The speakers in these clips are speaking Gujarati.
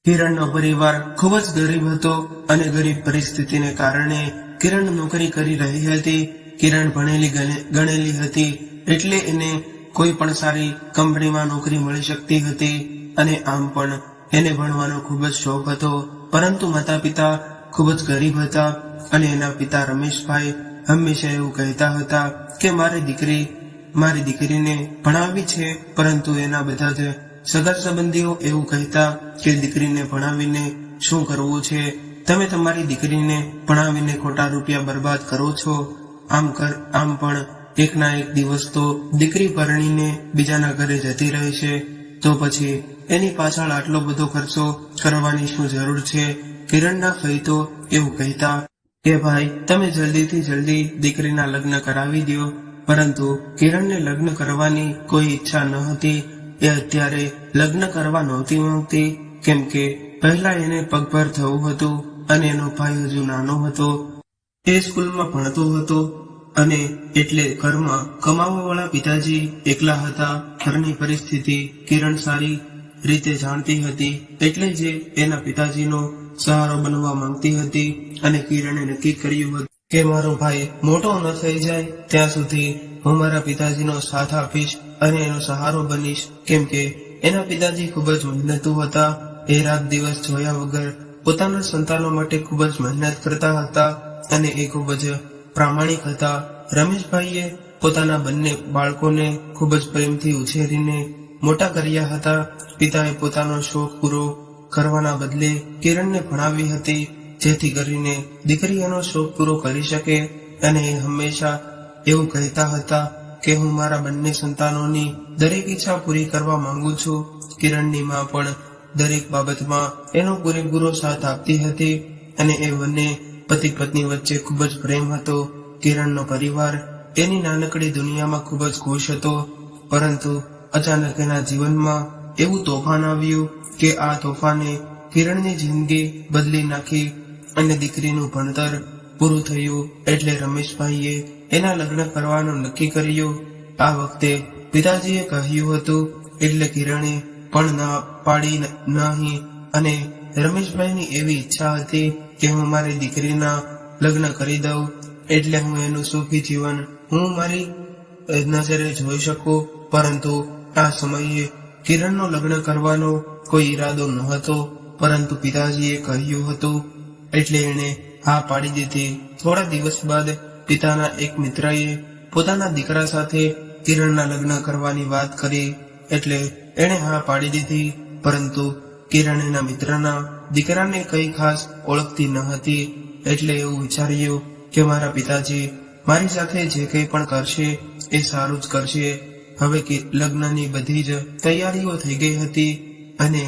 કિરણનો પરિવાર ખૂબ જ ગરીબ હતો અને ગરીબ પરિસ્થિતિને કારણે કિરણ નોકરી કરી રહી હતી. કિરણ ભણેલી ગણેલી હતી એટલે એને કોઈ પણ સારી કંપનીમાં નોકરી મળી શકતી હતી અને આમ પણ એને ભણવાનો ખૂબ જ શોખ હતો. પરંતુ માતા પિતા ખૂબ જ ગરીબ હતા અને એના પિતા રમેશભાઈ હંમેશા એવું કહેતા હતા કે મારી દીકરીને ભણાવવી છે, પરંતુ એના બધા જ સગા સંબંધીઓ એવું કહેતા કે દીકરીને ભણાવીને શું કરવું છે, તમે તમારી દીકરીને ભણાવીને ખોટા રૂપિયા બરબાદ કરો છો. આમ પણ એકના એક દિવસ તો દીકરી પરણીને બીજાના ઘરે જતી રહે છે, તો પછી એની પાછળ આટલો બધો ખર્ચો કરવાની શું જરૂર છે. કિરણના ફઈ તો એવું કહેતા કે ભાઈ તમે જલ્દીથી જલ્દી દીકરીના લગ્ન કરાવી દો, પરંતુ કિરણને લગ્ન કરવાની કોઈ ઈચ્છા ન હતી. એ અત્યારે લગ્ન કરવા નહોતી માંગતી, કેમ કે પહેલા એને પગભર થવું હતું અને એનો ભાઈ હજુ નાનો હતો. એ સ્કૂલમાં ભણતો હતો અને એટલે ઘરમાં કમાવાવાળા પિતાજી એકલા હતા. ઘરની પરિસ્થિતિ કિરણ સારી રીતે જાણતી હતી, એટલે જે એના પિતાજીનો સહારો બનવા માંગતી હતી અને કિરણે નક્કી કર્યું હતું કે મારો ભાઈ મોટો ન થઈ જાય ત્યાં સુધી હું મારા પિતાજીનો સાથ આપીશ અને એનો સહારો બનીશ. કેમ કે એના પિતાજી ખૂબ જ મહેનતુ હતા. એ રાત દિવસ જોયા વગર પોતાના સંતાનો માટે ખૂબ જ મહેનત કરતા હતા અને એ ખૂબ જ પ્રામાણિક હતા. રમેશભાઈએ પોતાના બંને બાળકોને ખૂબ જ પ્રેમથી ઉછેરીને મોટા કર્યા હતા. પિતાએ પોતાનો શોખ પૂરો કરવાના બદલે કિરણને ભણાવી હતી, જેથી કરીને દીકરી એનો શોખ પૂરો કરી શકે. અને એ હંમેશા એવું કહેતા હતા કે હું મારા બંને સંતાનોની દરેક ઈચ્છા પૂરી કરવા માંગુ છું. કિરણની માં પણ દરેક બાબતમાં એનો પૂરેપૂરો સાથ આપતી હતી અને એ બંને પતિ પત્ની વચ્ચે ખૂબ જ પ્રેમ હતો. કિરણનો પરિવાર એની નાનકડી દુનિયામાં ખૂબ જ ખુશ હતો, પરંતુ અચાનક એના જીવનમાં એવું તોફાન આવ્યું કે આ તોફાને કિરણની જિંદગી બદલી નાખી અને દીકરીનું ભણતર પૂરું થયું. એટલે રમેશભાઈએ એના લગ્ન કરવાનું નક્કી કર્યું. આ વખતે પિતાજીએ કહ્યું હતું એટલે કિરણે પણ ના પાડી નહીં અને રમેશભાઈની એવી ઈચ્છા હતી કે હું મારી દીકરીના લગ્ન કરી દઉં, એટલે હું એનું સુખી જીવન હું મારી નજરે જોઈ શકું. પરંતુ આ સમયે કિરણનો લગ્ન કરવાનો કોઈ ઈરાદો ન હતો, પરંતુ પિતાજીએ કહ્યું હતું એટલે એણે હા પાડી દીધી. થોડા દિવસ બાદ પિતાના એક મિત્રએ પોતાના દીકરા સાથે કિરણના લગ્ન કરવાની વાત કરી એટલે એણે હા પાડી દીધી. પરંતુ કિરણ એના મિત્રના દીકરાને કઈ ખાસ ઓળખતી ન હતી, એટલે એવું વિચાર્યું કે મારા પિતાજી મારી સાથે જે કંઈ પણ કરશે એ સારું જ કરશે. હવે લગ્નની બધી જ તૈયારીઓ થઈ ગઈ હતી અને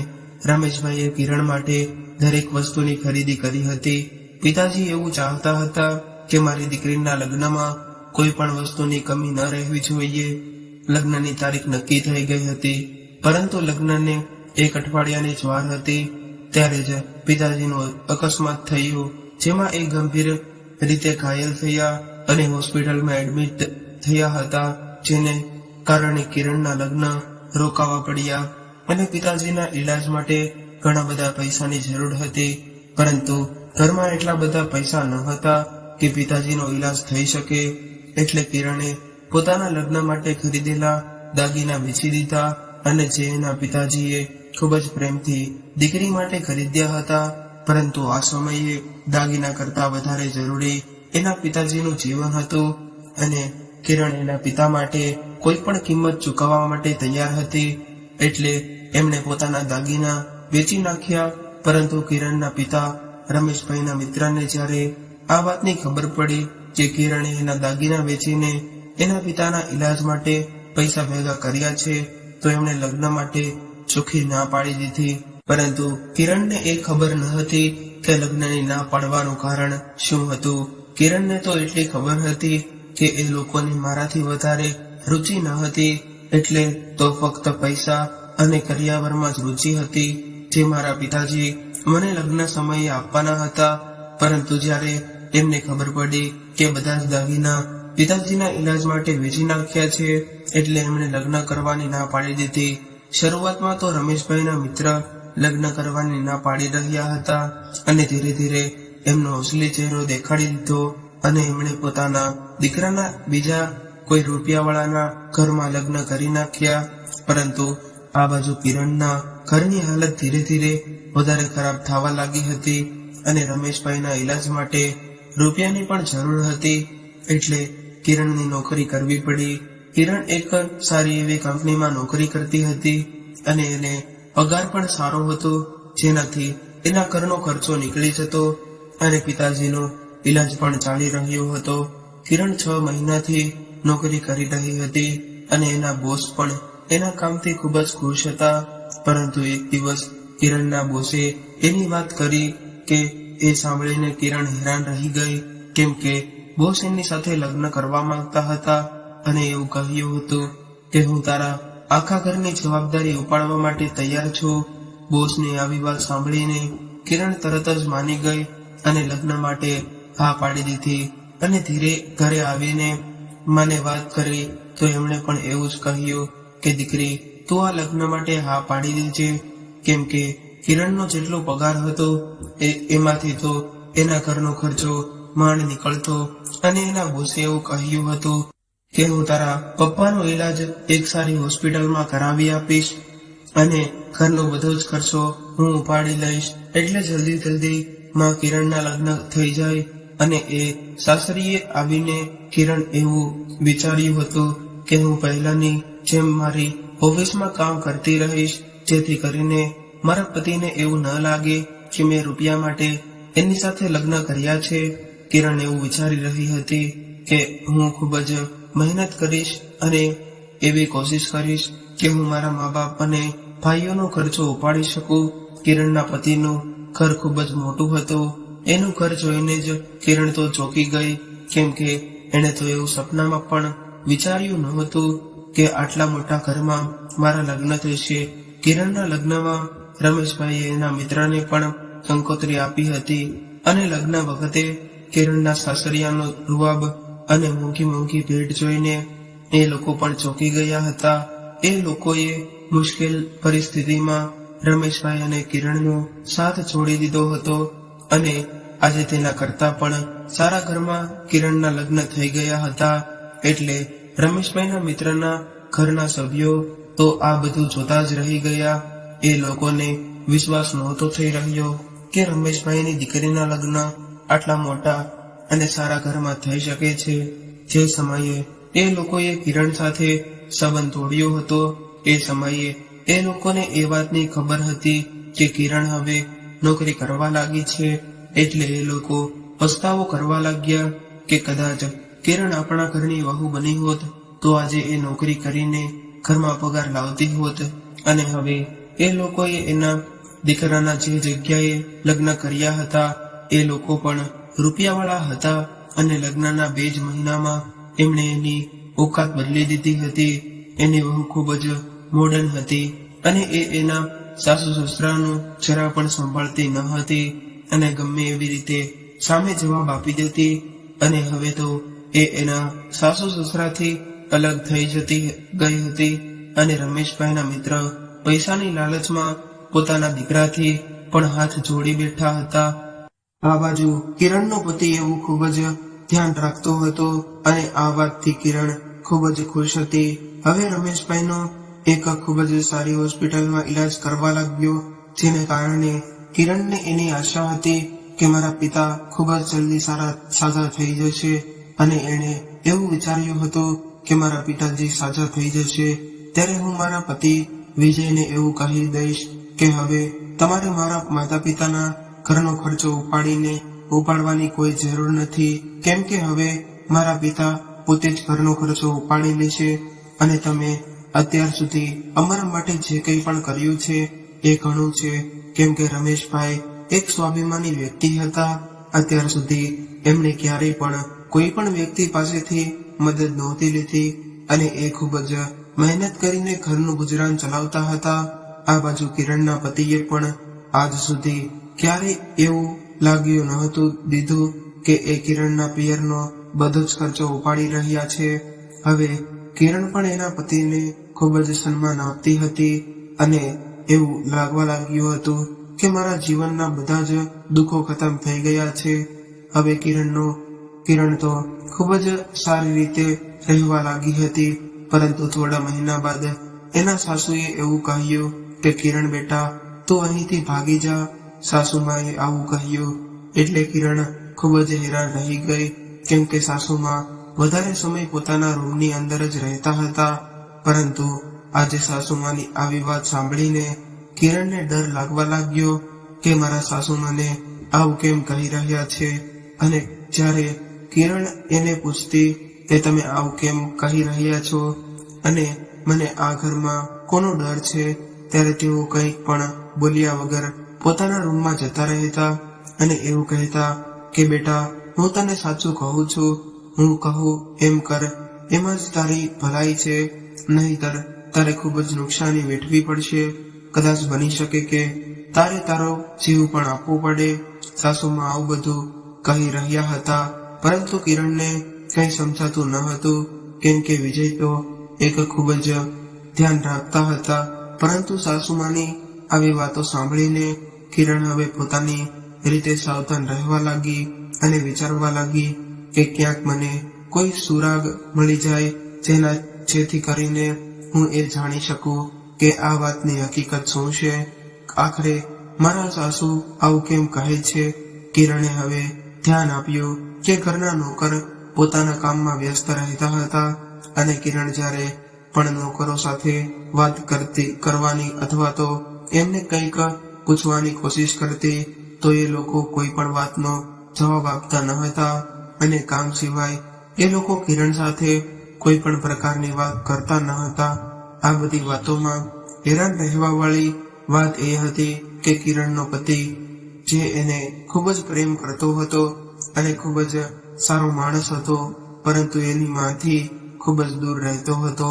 રમેશભાઈએ કિરણ માટે દરેક વસ્તુની ખરીદી કરી હતી. પિતાજી એવું ચાહતા હતા કે મારી દીકરીના લગ્નમાં કોઈ પણ વસ્તુની કમી ન રહેવી જોઈએ. લગ્નની તારીખ નક્કી થઈ ગઈ હતી, પરંતુ લગ્નને એક અઠવાડિયાની જ વાર હતી ત્યારે જ પિતાજીનું અકસ્માત થયું, જેમાં એ ગંભીર રીતે ઘાયલ થયા અને હોસ્પિટલમાં એડમિટ થયા હતા, જેને કારણે કિરણના લગ્ન રોકાવા પડ્યા અને પિતાજીના ઈલાજ માટે ઘણા બધા પૈસાની જરૂર હતી. પરંતુ ઘરમાં એટલા બધા પૈસા ન હતા કે પિતાજીનો ઈલાજ થઈ શકે, એટલે કિરણે પોતાના લગ્ન માટે ખરીદેલા દાગીના વેચી દીધા અને જે એના પિતાજીએ ખૂબ જ પ્રેમથી દીકરી માટે ખરીદ્યા હતા. પરંતુ આ સમયે દાગીના કરતા વધારે જરૂરી એના પિતાજીનું જીવન હતું અને કિરણ એના પિતા માટે કોઈ પણ કિંમત ચૂકવવા માટે તૈયાર હતી, એટલે એમણે પોતાના દાગીના વેચી નાખ્યા. પરંતુ કિરણના પિતા રમેશભાઈના મિત્રને જ્યારે આ વાતની ખબર પડી કે કિરણે એના દાગીના વેચીને એના પિતાના ઈલાજ માટે પૈસા ભેગા કર્યા છે, તો એમણે લગ્ન માટે ચોખ્ખી ના પાડી દીધી. પરંતુ કિરણને એ ખબર ન હતી કે લગ્નની ના પાડવાનું કારણ શું હતું. કિરણને તો એટલી ખબર હતી કે એ લોકોની મારાથી વધારે રુચિ ન હતી, એટલે તો ફક્ત પૈસા અને કરિયાવરમાં જ રુચિ હતી, જે મારા પિતાજી મને લગ્ન સમયે આપવાના હતા. પરંતુ જ્યારે એમને ખબર પડી કે બધા જ દાગીના પિતાજીના ઈલાજ માટે વેચી નાખ્યા છે, એટલે એમણે લગ્ન કરવાની ના પાડી દીધી. શરૂઆતમાં તો રમેશભાઈના મિત્ર લગ્ન કરવાની ના પાડી રહ્યા હતા અને ધીરે ધીરે એમનો અસલી ચહેરો દેખાડી દીધો અને એમણે પોતાના દીકરાના બીજા કોઈ રૂપિયાવાળાના ઘરમાં લગ્ન કરી નાખ્યા. પરંતુ આ બાજુ કિરણના ઘરની હાલત ધીરે ધીરે વધારે ખરાબ થવા લાગી હતી અને રમેશભાઈના ઈલાજ માટે રૂપિયાની પણ જરૂર હતી. એટલે કિરણની નોકરી કરવી પડી. કિરણ એક સારી એવી કંપનીમાં નોકરી કરતી હતી અને એને પગાર પણ સારો હતો, જેનાથી એના ઘરનો ખર્ચો નીકળી જતો અને પિતાજીનો ઈલાજ પણ ચાલી રહ્યો હતો. કિરણ 6 મહિનાથી નોકરી કરી રહી હતી અને એના બોસ પણ એના કામથી ખૂબ જ ખુશ હતા. પરંતુ એક દિવસ કિરણના બોસે એની વાત કરી કે એ સાંભળીને કિરણ હેરાન રહી ગઈ, કેમ કે બોસ એની સાથે લગ્ન કરવા માંગતા હતા અને એવું કહ્યું હતું કે હું તારા આખા ઘરની જવાબદારી ઉપાડવા માટે તૈયાર છું. બોસની આવી વાત સાંભળીને કિરણ તરત જ માની ગઈ અને લગ્ન માટે હા પાડી દીધી અને ધીરે ઘરે આવીને મને વાત કરી તો એમણે પણ એવું જ કહ્યું કે દીકરી, તું આ લગ્ન માટે હા પાડી દેજે, કેમ કે કિરણનો જેટલો પગાર હતો એમાંથી તો એના ઘરનો ખર્ચો માંડ નીકળતો અને એના બોસે એવું કહ્યું હતું કે હું તારા પપ્પાનો ઈલાજ એક સારી હોસ્પિટલમાં કરાવી આપીશ અને ઘરનો બધો જ ખર્ચો હું ઉપાડી લઈશ. એટલે જલ્દી માં કિરણના લગ્ન થઈ જાય. અને એ સાસરીએ આવીને કિરણ એવું વિચાર્યું હતું કે હું પહેલાની જેમ મારી ઓફિસમાં કામ કરતી રહીશ, જેથી કરીને મારા પતિને એવું ન લાગે કે મેં રૂપિયા માટે એની સાથે લગ્ન કર્યા છે. કિરણ એવું વિચારી રહી હતી કે હું ખૂબ જ મહેનત કરીશ અને એવી કોશિશ કરીશ કે હું મારા મા બાપ અને ભાઈઓનો ખર્ચો ઉપાડી શકું. કિરણના પતિનું ઘર ખૂબ જ મોટું હતું. એનું ઘર જોઈને જ કિરણ તો ચોંકી ગઈ, કેમ કે એણે તો એવું સપનામાં પણ વિચાર્યું નહોતું કે આટલા મોટા ઘરમાં મારા લગ્ન થશે. કિરણના લગ્નમાં રમેશભાઈએ એના મિત્રને પણ કંકોત્રી આપી હતી અને લગ્ન વખતે કિરણના સાસરિયાનો રૂવાબ અને મોંઘી ભેટ જોઈને એ લોકો પણ ચોંકી ગયા હતા. એ લોકોએ મુશ્કેલ પરિસ્થિતિમાં રમેશભાઈ અને કિરણનો સાથ છોડી દીધો હતો અને આજે તેના કરતા પણ સારા ઘરમાં કિરણના લગ્ન થઈ ગયા હતા. એટલે રમેશભાઈના મિત્રના ઘરના સભ્યો તો આ બધું જોતા જ રહી ગયા. એ લોકોને વિશ્વાસ નહોતો થઈ રહ્યો કે રમેશભાઈની દીકરીના લગ્ન આટલા મોટા અને સારા ઘરમાં થઈ શકે છે. જે સમયે એ લોકોએ કિરણ સાથે સંબંધ તોડ્યો હતો એ સમયે એ લોકોને એ વાતની ખબર હતી કે કિરણ હવે નોકરી કરવા લાગી છે. એટલે એ લોકો પસ્તાવો કરવા લાગ્યા કે કદાચ કિરણ આપણા ઘરની વહુ બની હોત તો આજે એ નોકરી કરીને ઘરમાં પગાર લાવતી હોત. અને હવે એ લોકોએ એના દીકરાના જે જગ્યાએ લગ્ન કર્યા હતા એ લોકો પણ રૂપિયાવાળા હતા અને લગ્નના 2 જ મહિનામાં એમણે એની ઓકાત બદલી દીધી હતી. એની વહુ ખૂબ જ મોડર્ન હતી અને એ એના સાસુ સસરાનું જરા પણ સંભાળતી ન હતી અને ગમે એવી રીતે સામે જવાબ આપી દેતી. અને હવે તો એ એના સાસુ સસરાથી અલગ થઈ ગઈ હતી અને રમેશભાઈના મિત્ર પૈસાની લાલચમાં પોતાના દીકરાથી પણ હાથ જોડી બેઠા હતા. આ બાજુ કિરણનો પતિ એવું ખૂબ જ ધ્યાન રાખતો હતો અને આ વાતથી કિરણ ખૂબ જ ખુશ હતી. હવે રમેશભાઈનો એક ખૂબ જ સારી હોસ્પિટલમાં ઈલાજ કરવા લાગ્યો, જેને કારણે કિરણને એની આશા હતી કે મારા પિતા ખૂબ જ જલ્દી સાજા થઈ જશે અને એણે એવું વિચાર્યું હતું કે મારા પિતાજી સાજા થઈ જશે ત્યારે હું મારા પતિ વિજયને એવું કહી દઈશ કે હવે તમારે મારા માતા પિતાના ઘરનો ખર્ચો ઉપાડવાની કોઈ જરૂર નથી, કેમ કે હવે મારા પિતા પોતે જ ઘરનો ખર્ચો ઉપાડી લેશે અને તમે અત્યાર સુધી અમારા માટે જે કંઈ પણ કર્યું છે એ ઘણું છે. કેમ કે રમેશભાઈ એક સ્વાભિમાની વ્યક્તિ હતા. અત્યાર સુધી એમણે ક્યારેય પણ કોઈ પણ વ્યક્તિ પાસેથી મદદ નહોતી લીધી અને એ ખૂબ જ મહેનત કરીને ઘરનું ગુજરાન ચલાવતા હતા. આ બાજુ કિરણના પતિએ પણ આજ સુધી ક્યારેય એવું લાગ્યું નહોતું દીધું કે એ કિરણના પિયરનો બધો જ ખર્ચો ઉપાડી રહ્યા છે. હવે કિરણ પણ એના પતિને ખૂબ જ સન્માન આપતી હતી અને એવું લાગવા લાગ્યું હતું કે મારા જીવનના બધા જ દુઃખો ખતમ થઈ ગયા છે. હવે કિરણ તો ખૂબ જ સારી રીતે રહેવા લાગી હતી. પરંતુ થોડા મહિના બાદ એના સાસુએ એવું કહ્યું કે કિરણ બેટા, તું અહીંથી ભાગી જા. સાસુમાએ આવું કહ્યું એટલે કિરણ ખૂબ જ હેરાન રહી ગઈ, કેમ કે સાસુમાં વધારે સમય પોતાના રૂમની અંદર જ રહેતા હતા. પરંતુ આજે સાસુમાની આવી વાત સાંભળીને કિરણને ડર લાગવા લાગ્યો કે મારા સાસુ મને આવું કેમ કહી રહ્યા છે. અને જ્યારે કિરણ એને પૂછતી કે તમે આવું કેમ કહી રહ્યા છો અને મને આ ઘરમાં કોનો ડર છે, ત્યારે તેઓ કંઈ પણ બોલ્યા વગર પોતાના રૂમમાં જતા રહેતા અને એવું કહેતા કે બેટા, હું તને સાચું કહું છું, હું કહું એમ કર, એમાં જ તારી ભલાઈ છે, નહીંતર તારે ખૂબ જ નુકસાની વેઠવી પડશે. કદાચ બની શકે કે તારે તારો જીવ પણ આપવો પડે. સાસુમાં આવું બધું કહી રહ્યા હતા, પરંતુ કિરણને કંઈ સમજાતું ન હતું, કેમ કે વિજય તો એક ખૂબ જ ધ્યાન રાખતા હતા. પરંતુ સાસુમાની આવી વાતો સાંભળીને કિરણ હવે પોતાની રીતે સાવધાન રહેવા લાગી અને વિચારવા લાગી કે ક્યાંક મને કોઈ સુરાગ મળી જાય જેથી કરીને હું એ જાણી શકું કે આ વાતની હકીકત શું છે. આખરે મારા સાસુ આવું કેમ કહે છે. કિરણે હવે ધ્યાન આપ્યું કે ઘરના નોકર પોતાના કામમાં વ્યસ્ત રહેતા હતા અને કિરણ જ્યારે પણ નોકરો સાથે વાત કરવાની અથવા તો એમને કંઈક પૂછવાની કોશિશ કરતી તો એ લોકો કોઈ પણ વાતનો જવાબ આપતા ન હતા અને કામ સિવાય એ લોકો કિરણ સાથે કોઈ પણ પ્રકારની વાત કરતા ન હતા. આ બધી વાતોમાં હેરાન રહેવા વાળી વાત એ હતી કે કિરણનો પતિ, જે એને ખૂબ જ પ્રેમ કરતો હતો અને ખૂબ જ સારો માણસ હતો, પરંતુ એની માંથી ખૂબ જ દૂર રહેતો હતો.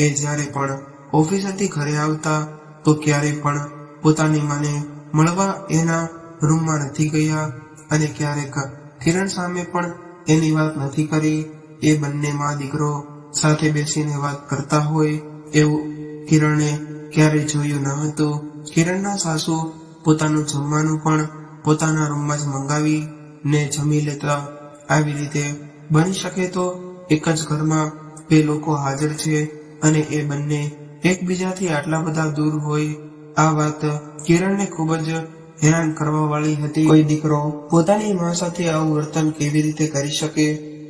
એ જ્યારે પણ ઓફિસેથી ઘરે આવતા તો ક્યારેય પણ પોતાની માને મળવા એના રૂમમાં નથી ગયા અને ક્યારેક કિરણ સામે પણ એની વાત નથી કરી. એ બંને માં દીકરો સાથે બેસીને વાત કરતા હોય એવું કિરણે ક્યારેય જોયું ન હતું. કિરણના સાસુ પોતાનું જમવાનું પણ પોતાના રૂમમાં જ મંગાવી ને જમી લેતા. આવી રીતે બની શકે તો એક જ ઘરમાં બે લોકો હાજર છે અને એ બંને એકબીજાથી આટલા બધા દૂર હોય. આ વાત કિરણને ખૂબ જ હેરાન કરવા વાળી હતી. કોઈ દીકરો પોતાની માં સાથે આવું વર્તન કેવી રીતે કરી શકે,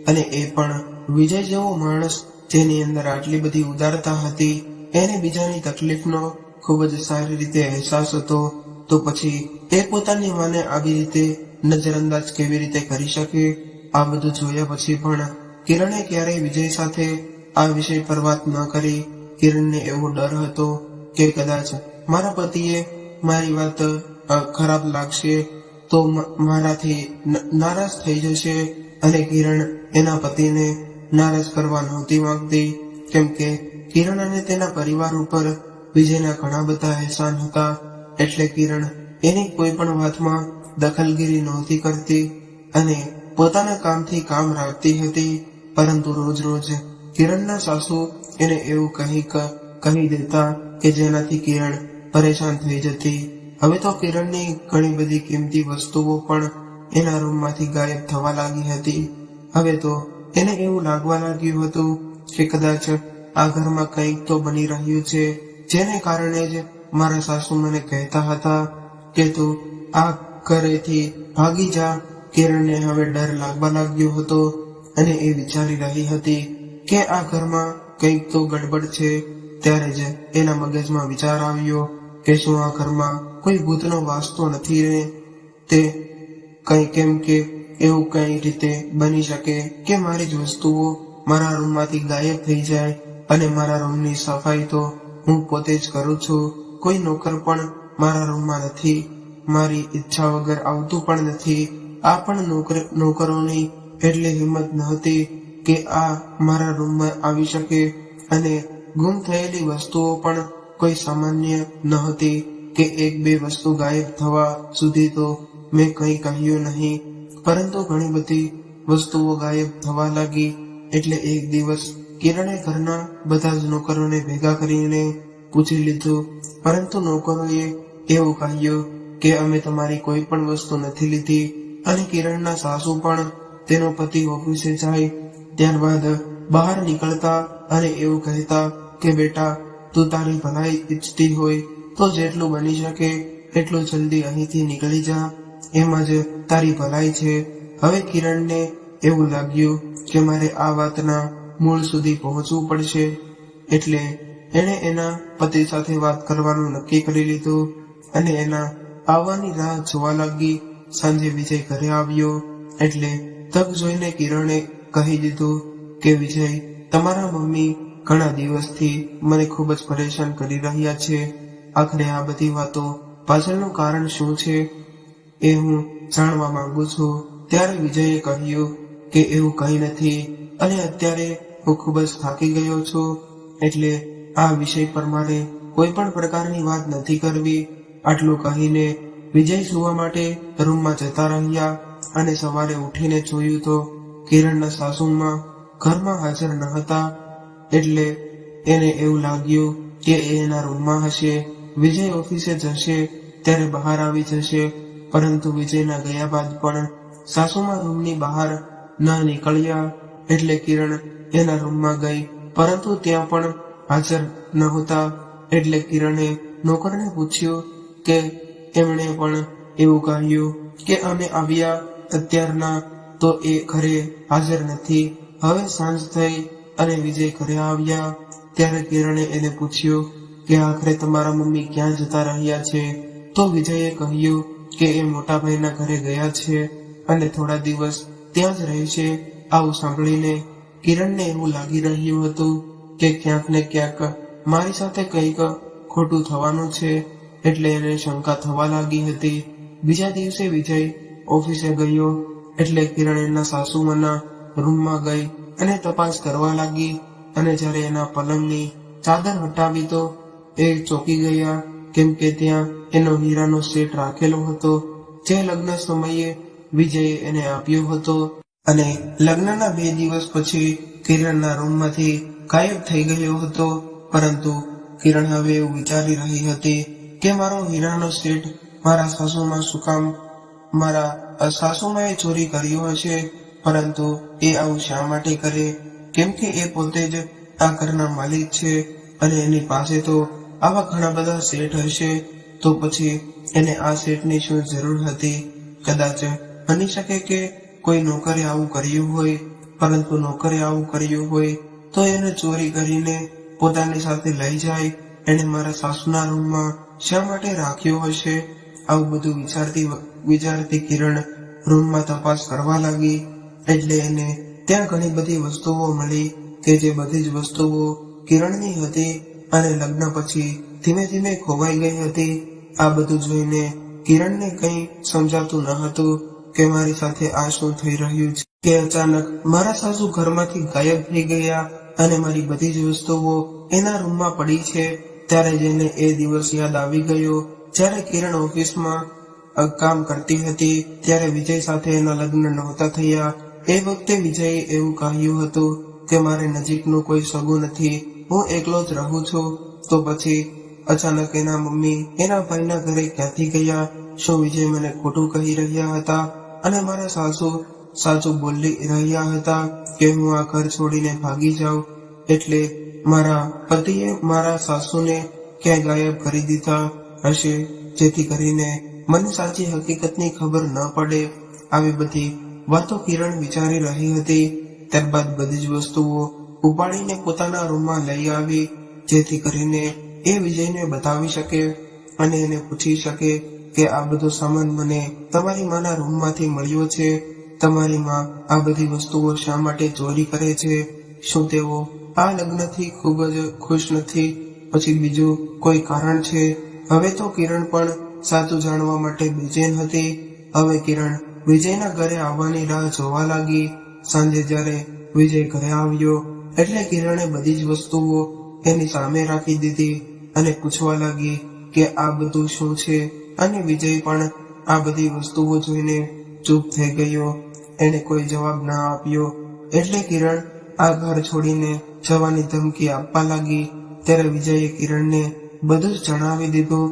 અને એ પણ વિજય જેવો માણસ જેની અંદર આટલી બધી ઉદારતા હતી. એને બીજાની તકલીફનો ખૂબ જ સારી રીતે અહેસાસ હતો, તો પછી એ પોતાની માને આવી રીતે નજરઅંદાજ કેવી રીતે કરી શકે. આ બધું જોયા પછી પણ કિરણે ક્યારેય વિજય સાથે આ વિષય પર વાત ન કરી. કિરણને એવો ડર હતો કે કદાચ મારા પતિએ મારી વાત ખરાબ લાગશે તો મારાથી નારાજ થઈ જશે, અને કિરણ એના પતિને નારાજ કરવા નહોતી માંગતી, કેમ કે કિરણ અને તેના પરિવાર ઉપર વિજયના ઘણા બધા અહેસાન હતા. એટલે કિરણ એની કોઈ પણ વાતમાં દખલગીરી નહોતી કરતી અને પોતાના કામથી કામ રાખતી હતી. પરંતુ રોજ રોજ કિરણના સાસુ એને એવું કહી દેતા કે જેનાથી કિરણ પરેશાન થઈ જતી. હવે તો કિરણની ઘણી બધી કિંમતી વસ્તુઓ પણ એના રૂમમાંથી ગાયબ થવા લાગી હતી. હવે તો એને એવું લાગવા લાગ્યું હતું કે કદાચ આ ઘરમાં કંઈક તો બની રહ્યું છે, જેને કારણે જ મારા સાસુ મને કહેતા હતા કે તું આ ઘરેથી ભાગી જા. કિરણને હવે ડર લાગવા લાગ્યો હતો અને એ વિચારી રહી હતી કે આ ઘરમાં કંઈક તો ગડબડ છે. ત્યારે જ એના મગજમાં વિચાર આવ્યો કે શું આ ઘરમાં કોઈ ભૂતનો વાસ તો નથી ને તે કેમ કે એવું કઈ રીતે બની શકે કે મારી જ વસ્તુઓ મારા રૂમમાંથી ગાયબ થઈ જાય, અને મારા રૂમની સફાઈ તો હું પોતે જ કરું છું. કોઈ નોકર પણ મારા રૂમમાં નથી, મારી ઈચ્છા વગર આવતું પણ નથી. આ પણ નોકરોની એટલે હિંમત નહોતી કે આ મારા રૂમમાં આવી શકે. અને ગુમ થયેલી વસ્તુઓ પણ કોઈ સામાન્ય નહોતી કે એક બે વસ્તુ ગાયબ થવા સુધી તો મેં કંઈ કહ્યું નહીં, પરંતુ ઘણી બધી વસ્તુઓ ગાયબ થવા લાગી. એટલે એક દિવસ કિરણે ઘરના બધા જ નોકરોને ભેગા કરીને પૂછી લીધું, પરંતુ નોકરોએ એવું કહ્યું કે અમે તમારી કોઈ પણ વસ્તુ નથી લીધી. અને કિરણના સાસુ પણ તેનો પતિ ઓફિસે જાય ત્યારબાદ બહાર નીકળતા અને એવું કહેતા કે બેટા, તું તારી ભલાઈ ઈચ્છતી હોય તો જેટલું બની શકે એટલું જલ્દી અહીંથી નીકળી જા, એમાં જ તારી ભલાઈ છે. હવે કિરણને એવું લાગ્યું કે મારે આ વાતના મૂળ સુધી પહોંચવું પડશે, એટલે એણે એના પતિ સાથે વાત કરવાનું નક્કી કરી લીધું અને એના આવવાની રાહ જોવા લાગી. સાંજે વિજય ઘરે આવ્યો એટલે તક જોઈને કિરણે કહી દીધું કે વિજય, તમારા મમ્મી ઘણા દિવસથી મને ખૂબ જ પરેશાન કરી રહ્યા છે. આખરે આ બધી વાતો પાછળનું કારણ શું છે એ હું જાણવા માંગુ છું. ત્યારે વિજયે કહ્યું કે એવું કંઈ નથી અને અત્યારે હું ખૂબ જ થાકી ગયો છું, એટલે આ વિષય પર મારે કોઈ પણ પ્રકારની વાત નથી કરવી. આટલું કહીને વિજય સુવા માટે રૂમમાં જતા રહ્યા અને સવારે ઉઠીને જોયું તો કિરણના સાસુમાં ઘરમાં હાજર ન હતા. એટલે એને એવું લાગ્યું કે એ એના રૂમમાં હશે. વિજય ઓફિસે જશે ત્યારે બહાર આવી જશે, પરંતુ વિજયના ગયા બાદ પણ સાસુમાં રૂમની બહાર ન નીકળ્યા. એટલે કિરણ એના રૂમમાં ગઈ, પરંતુ ત્યાં પણ હાજર નહોતા. એટલે કિરણે નોકરને પૂછ્યું કે એમણે પણ એવું કહ્યું કે અમે આવ્યા અત્યારના તો એ ઘરે હાજર નથી. હવે સાંજ થઈ અને વિજય ઘરે આવ્યા ત્યારે કિરણે એને પૂછ્યું કે આખરે તમારા મમ્મી ક્યાં જતા રહ્યા છે? તો વિજયે કહ્યું કે એ મોટા ભાઈના ઘરે ગયા છે અને થોડા દિવસ ત્યાં જ રહેશે. આવું સાંભળીને કિરણને એવું લાગી રહ્યું હતું કે ક્યાંક ને ક્યાંક મારી સાથે કંઈક ખોટું થવાનું છે, એટલે એને શંકા થવા લાગી હતી. બીજા દિવસે વિજય ઓફિસે ગયો એટલે કિરણ એના સાસુમાના રૂમમાં ગઈ અને તપાસ કરવા લાગી. અને જ્યારે એના પલંગની ચાદર હટાવી તો એ ચોંકી ગયા, કેમ કે ત્યાં એનો હીરાનો સેટ રાખેલો હતો, જે લગ્ન સમયે વિજયે એને આપ્યો હતો. અને લગ્નના 2 દિવસ પછી કિરણના રૂમમાંથી ગાયબ થઈ ગયો હતો. પરંતુ કિરણ હવે એવું વિચારી રહી હતી કે મારો હીરાનો સેટ મારા સાસુમાં શું કામ, મારા સાસુમાએ ચોરી કર્યો હશે, પરંતુ એ આવું શા માટે કરે? કેમ કે એ પોતે જ આ ઘરના માલિક છે અને એની પાસે તો આવા ઘણા બધા સેટ હશે, તો પછી એને આ સેટની શું જરૂર હતી? કદાચ બની શકે કે કોઈ નોકરે આવું કર્યું હોય, પરંતુ નોકરે આવું કર્યું હોય તો એને ચોરી કરીને પોતાની સાથે લઈ જાય. એને મારા સાસુના રૂમમાં શા માટે રાખ્યો હશે? આવું બધું વિચારતી કિરણ રૂમમાં તપાસ કરવા લાગી. એટલે એને ત્યાં ઘણી બધી વસ્તુઓ મળી કે જે બધી જ વસ્તુઓ કિરણની હતી અને લગ્ન પછી ધીમે ધીમે ખોવાઈ ગઈ હતી. આ બધું જોઈને કિરણને કંઈ સમજાતું ન હતું કે મારી સાથે આ શું થઈ રહ્યું છે, કે અચાનક મારા સાસુ ઘરમાંથી ગાયબ થઈ ગયા અને મારી બધી જ વસ્તુઓ એના રૂમમાં પડી છે. ત્યારે જેને એ દિવસ યાદ આવી ગયો જ્યારે કિરણ ઓફિસમાં કામ કરતી હતી. ત્યારે વિજય સાથે એના લગ્ન નહોતા થયા. એ વખતે વિજયે એવું કહ્યું હતું કે મારે નજીકનું કોઈ સગું નથી, હું એકલો જ રહું છું. તો પછી અચાનક એના મમ્મી એના ભાઈના ઘરે ક્યાંથી ગયા? શું વિજય મને ખોટું કહી રહ્યા હતા અને મારા સાસુ સાચું બોલી રહ્યા હતા કે હું આ ઘર છોડીને ભાગી જાઉં? એટલે મારા પતિએ મારા સાસુને ક્યાં ગાયબ કરી દીધા હશે, જેથી કરીને મને સાચી હકીકતની ખબર ન પડે. આવી બધી વાતો કિરણ વિચારી રહી હતી. ત્યારબાદ બધી જ વસ્તુઓ ઉપાડીને પોતાના રૂમમાં લઈ આવી, જેથી કરીને એ વિજયને બતાવી શકે અને એને પૂછી શકે કે આ બધો સામાન મને તમારી માના રૂમમાંથી મળ્યો છે. તમારી માં આ બધી વસ્તુઓ શા માટે ચોરી કરે છે? શું તેઓ આ લગ્નથી ખૂબ જ ખુશ નથી? પછી બીજું કોઈ કારણ છે? હવે તો કિરણ પણ સાચું જાણવા માટે બેચેન હતી. હવે કિરણ વિજયના ઘરે આવવાની રાહ જોવા લાગી. સાંજે જ્યારે વિજય ઘરે આવ્યો એટલે કિરણે બધી જ વસ્તુઓ એની સામે રાખી દીધી અને પૂછવા લાગી કે આ બધું શું છે? અને વિજય પણ આ બધી વસ્તુઓ જોઈને ચૂપ થઈ ગયો. એને કોઈ જવાબ ના આપ્યો. એટલે કિરણ આ ઘર છોડીને જવાની ધમકી આપવા લાગી. ત્યારે વિજયે કિરણને બધું જ જણાવી દીધું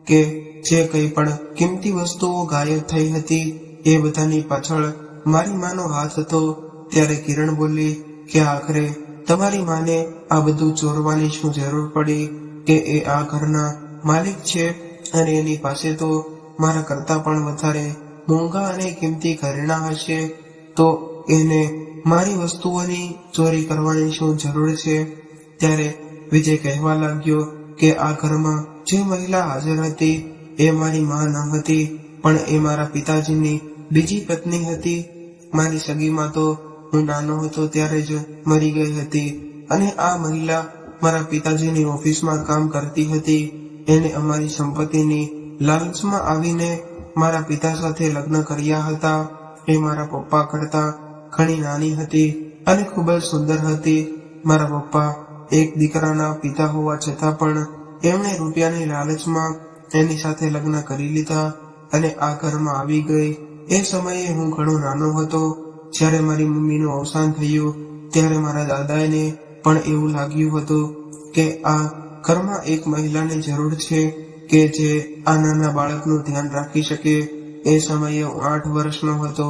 કે જે કંઈ પણ કિંમતી વસ્તુઓ ગાયબ થઈ હતી એ બધાની પાછળ મારી માનો હાથ હતો. ત્યારે કિરણ બોલી કે આખરે તમારી માને આ બધું ચોરવાની શું જરૂર પડી કે એ આ ઘરના માલિક છે અને એની પાસે તો મારા કરતા પણ વધારે મોંઘા અને કિંમતી ઘરેણાં હશે, તો એને મારી વસ્તુઓની ચોરી કરવાની શું જરૂર છે? ત્યારે વિજય કહેવા લાગ્યો કે આ ઘરમાં જે મહિલા હાજર હતી એ મારી માં ન હતી, પણ એ મારા પિતાજીની બીજી પત્ની હતી. મારી સગીમાં તો હું નાનો હતો ત્યારે જ મરી ગઈ હતી અને આ મહિલા મારા પિતાજીની ઓફિસમાં કામ કરતી હતી. એને અમારી સંપત્તિની લાલચમાં આવીને મારા પિતા સાથે લગ્ન કર્યા હતા. એ મારા પપ્પા કરતા ઘણી નાની હતી અને ખૂબ જ સુંદર હતી. મારા પપ્પા એક દીકરાના પિતા હોવા છતાં પણ એમણે રૂપિયાની લાલચમાં એની સાથે લગ્ન કરી લીધા અને આ ઘરમાં આવી ગઈ. એ સમયે હું ઘણો નાનો હતો. જ્યારે મારી મમ્મીનું અવસાન થયું ત્યારે મારા દાદાને પણ એવું લાગ્યું હતું કે આ ઘરમાં એક મહિલાની જરૂર છે કે જે આ નાના બાળકનું ધ્યાન રાખી શકે. એ સમયે હું 8 વર્ષનો હતો.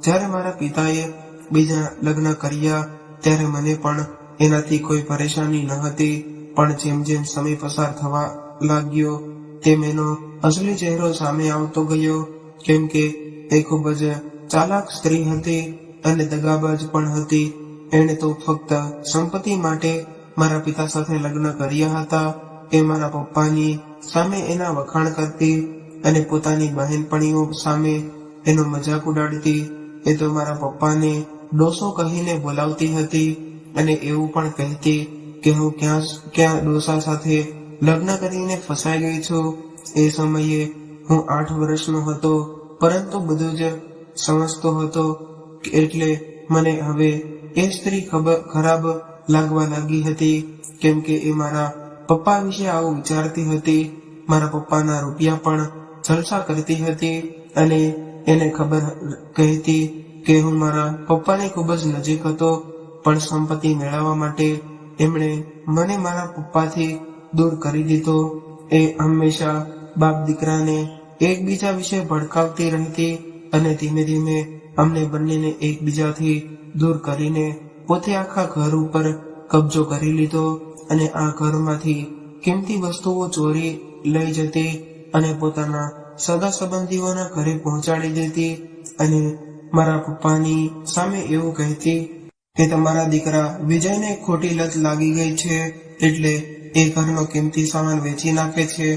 જ્યારે મારા પિતાએ બીજા લગ્ન કર્યા ત્યારે મને પણ એનાથી કોઈ પરેશાની ન હતી, પણ જેમ જેમ સમય પસાર થવા લાગ્યો તેમ એનો અસલી ચહેરો સામે આવતો ગયો, કેમ કે એ ખૂબ જ ચાલાક સ્ત્રી હતી અને દગાબાજ પણ હતી. એણે તો ફક્ત સંપત્તિ માટે મારા પિતા સાથે લગ્ન કર્યા હતા. એ મારા પપ્પાની સામે એના વખાણ કરતી અને પોતાની બહેનપણીઓ સામે એનો મજાક ઉડાડતી. એ તો મારા પપ્પાને ડોસો કહીને બોલાવતી હતી અને એવું પણ કહેતી કે હું ક્યાં ડોસા સાથે લગ્ન કરીને ફસાઈ ગઈ છું. એ સમયે હું 8 વર્ષનો હતો, પરંતુ બધું જ સમજતો હતો. એટલે મને હવે એ સ્ત્રી ખરાબ લાગવા લાગી હતી, કેમ કે એ મારા પપ્પા વિશે આવું વિચારતી હતી. મારા પપ્પાના રૂપિયા પણ જલસા કરતી હતી અને એને ખબર કહેતી કે હું મારા પપ્પાની ખૂબ જ નજીક હતો, પણ સંપત્તિ મેળવવા માટે એમણે મને મારા પપ્પાથી દૂર કરી દીધો. એ હંમેશા બાપ દીકરાને એકબીજા વિશે ભડકાવતી રહેતી અને ધીમે ધીમે અમને બંનેને એકબીજાથી દૂર કરીને પોતે આખા ઘર ઉપર કબજો કરી લીધો અને આ ઘરમાંથી કિંમતી વસ્તુઓ ચોરી લઈ જતી અને પોતાના સગા સંબંધીઓના ઘરે પહોંચાડી દેતી અને મારા પપ્પાની સામે એવું કહેતી કે તમારા દીકરા વિજયને ખોટી લત લાગી ગઈ છે, એટલે એ ઘરનો કિંમતી સામાન વેચી નાખે છે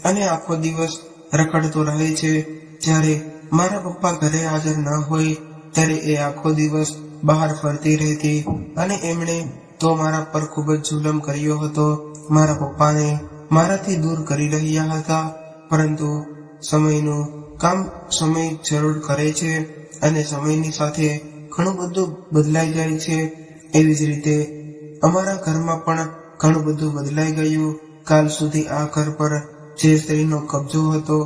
અને આખો દિવસ રખડતો રહે છે. જ્યારે મારા પપ્પા ઘરે હાજર ન હોય ત્યારે એ આખો દિવસ બહાર ફરતી રહેતી અને એમણે તો મારા પર ખૂબ જ જુલમ કર્યો હતો. મારા પપ્પાને મારાથી દૂર કરી રહ્યા હતા, પરંતુ સમયનું કામ સમય જરૂર કરે છે અને સમયની સાથે ઘણું બધું બદલાઈ જાય છે. એવી જ રીતે અમારા ઘરમાં પણ ઘણું બધું બદલાઈ ગયું. કાલ સુધી આ ઘર પર જે સ્ત્રીનો કબજો હતો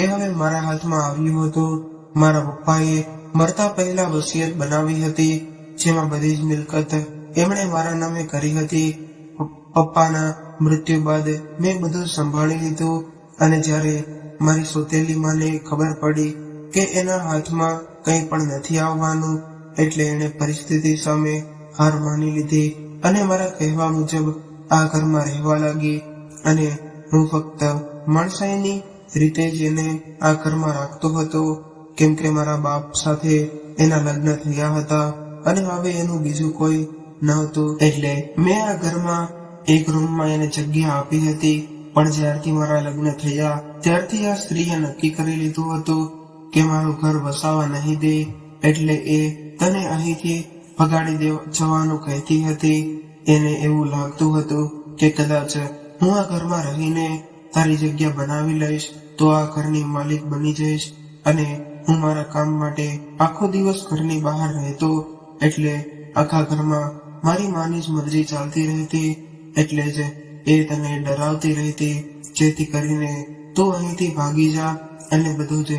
એ હવે મારા હાથમાં આવ્યું હતું. મારા પપ્પાએ મરતા પહેલા વસિયત બનાવી હતી, જેમાં બધી જ મિલકત એમણે મારા નામે કરી હતી. પપ્પાના મૃત્યુ બાદ મેં બધું સંભાળી લીધું અને જ્યારે મારી સોતેલી માને ખબર પડી કે એના હાથમાં કંઈ પણ નથી આવવાનું, એટલે એણે પરિસ્થિતિ સામે હાર માની લીધી અને મારા કહેવા મુજબ આ ઘરમાં રહેવા લાગી. અને હું ફક્ત માણસાઈની રીતે જ એને આ ઘરમાં રાખતો હતો, કેમ કે મારા બાપ સાથે એના લગ્ન થયા હતા અને હવે એનું બીજું કોઈ ન હતું. એટલે મેં આ ઘરમાં એક રૂમમાં એને જગ્યા આપી હતી. પણ જ્યારથી મારા લગ્ન થયા ત્યારથી આ સ્ત્રીએ નક્કી કરી લીધું હતું કે મારું ઘર વસાવા નહીં દે, એટલે એ તને અહીંથી ભગાડી જવાનું કહેતી હતી. એને એવું લાગતું હતું કે કદાચ હું આ ઘરમાં રહીને તારી જગ્યા બનાવી લઈશ તો આ ઘરની માલિક બની જઈશ અને હું મારા કામ માટે આખો દિવસ ઘરની બહાર રહેતો, એટલે આખા ઘરમાં મારી માની જ મરજી ચાલતી રહેતી. એટલે જ એ તને ડરાવતી રહેતી, જેથી કરીને તું અહીંથી ભાગી જા અને બધું જ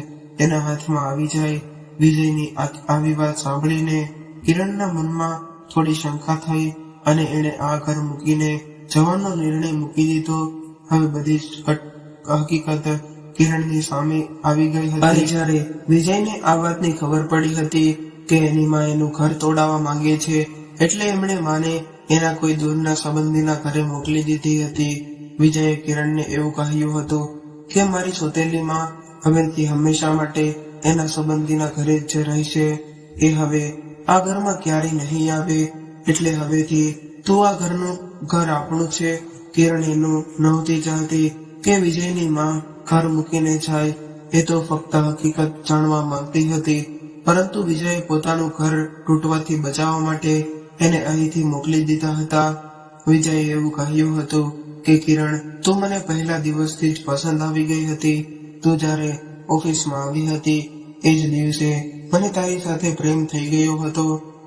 એના હાથમાં આવી જાય. વિજયની આવી વાત સાંભળીને કિરણના મનમાં થોડી શંકા થઈ અને એણે આ ઘર મૂકીને જવાનો નિર્ણય મૂકી દીધો હવે બધી જ હકીકત કિરણની સામે આવી ગઈ હતી. અને જ્યારે વિજયને આ વાતની ખબર પડી હતી કે એની માં એનું ઘર તોડાવવા માંગે છે, એટલે એમણે માને એના કોઈ દૂરના સંબંધીના ઘરે મોકલી દીધી હતી. વિજયે કિરણને એવું કહ્યું હતું કે મારી સોતેલી માં હવેથી હંમેશા માટે એના સંબંધીના ઘરે જ રહેશે. એ હવે આ ઘરમાં ક્યારેય નહીં આવે, એટલે હવેથી તું આ ઘર આપણું છે. કિરણ એનું નહોતી ચાહતી કે વિજયની માં ઘર મૂકીને જાય. એ તો ફક્ત હકીકત જાણવા માંગતી હતી, પરંતુ વિજયે પોતાનું ઘર તૂટવાથી બચાવવા માટે એને અહીંથી મોકલી દીધા હતા. વિજયે એવું કહ્યું હતું કે કિરણ, તું મને પહેલા દિવસથી જ પસંદ આવી ગઈ હતી. તું જ્યારે ઓફિસમાં આવી હતી એ જ દિવસે મને તારી સાથે પ્રેમ થઈ ગયો હતો,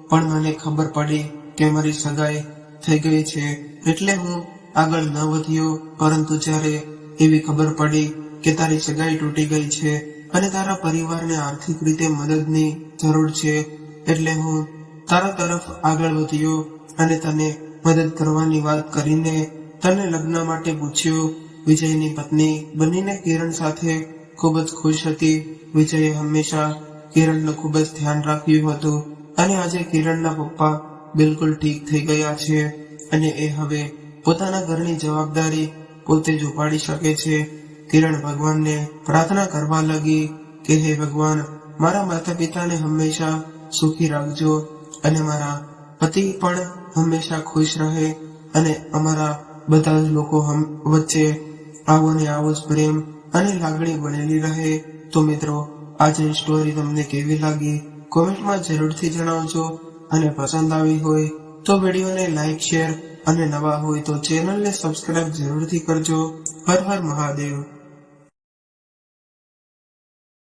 પણ મને ખબર પડી કે મારી સગાઈ થઈ ગઈ છે, એટલે હું આગળ ન વધ્યો. પરંતુ જ્યારે એવી ખબર પડી કે તારી સગાઈ તૂટી ગઈ છે અને તારા પરિવારને આર્થિક રીતે મદદની જરૂર છે, એટલે હું તારા તરફ આગળ વધ્યો અને તને મદદ કરવાની વાત કરીને તને લગ્ન માટે પૂછ્યો. વિજયની પત્ની બનીને કિરણ સાથે ખૂબ જ ખુશ હતી. વિજયે હંમેશા કિરણનું ખૂબ જ ધ્યાન રાખ્યું હતું અને આજે કિરણના પપ્પા બિલકુલ ઠીક થઈ ગયા છે અને એ હવે પોતાના ઘરની જવાબદારી પોતે જ ઉપાડી શકે છે. કિરણ ભગવાનને પ્રાર્થના કરવા લાગી કે હે ભગવાન, મારા માતા પિતાને હંમેશા સુખી રાખજો અને મારા પતિ પણ હંમેશા ખુશ રહે અને અમારા બધા જ લોકો વચ્ચે આવો ને આવો જ પ્રેમ અને લાગણી બનેલી રહે. તો મિત્રો, આજની સ્ટોરી તમને કેવી લાગી કોમેન્ટમાં જરૂરથી જણાવજો અને પસંદ આવી હોય તો વિડીયોને લાઈક, શેર અને નવા હોય તો ચેનલને સબસ્ક્રાઇબ જરૂરથી કરજો. હર હર મહાદેવ.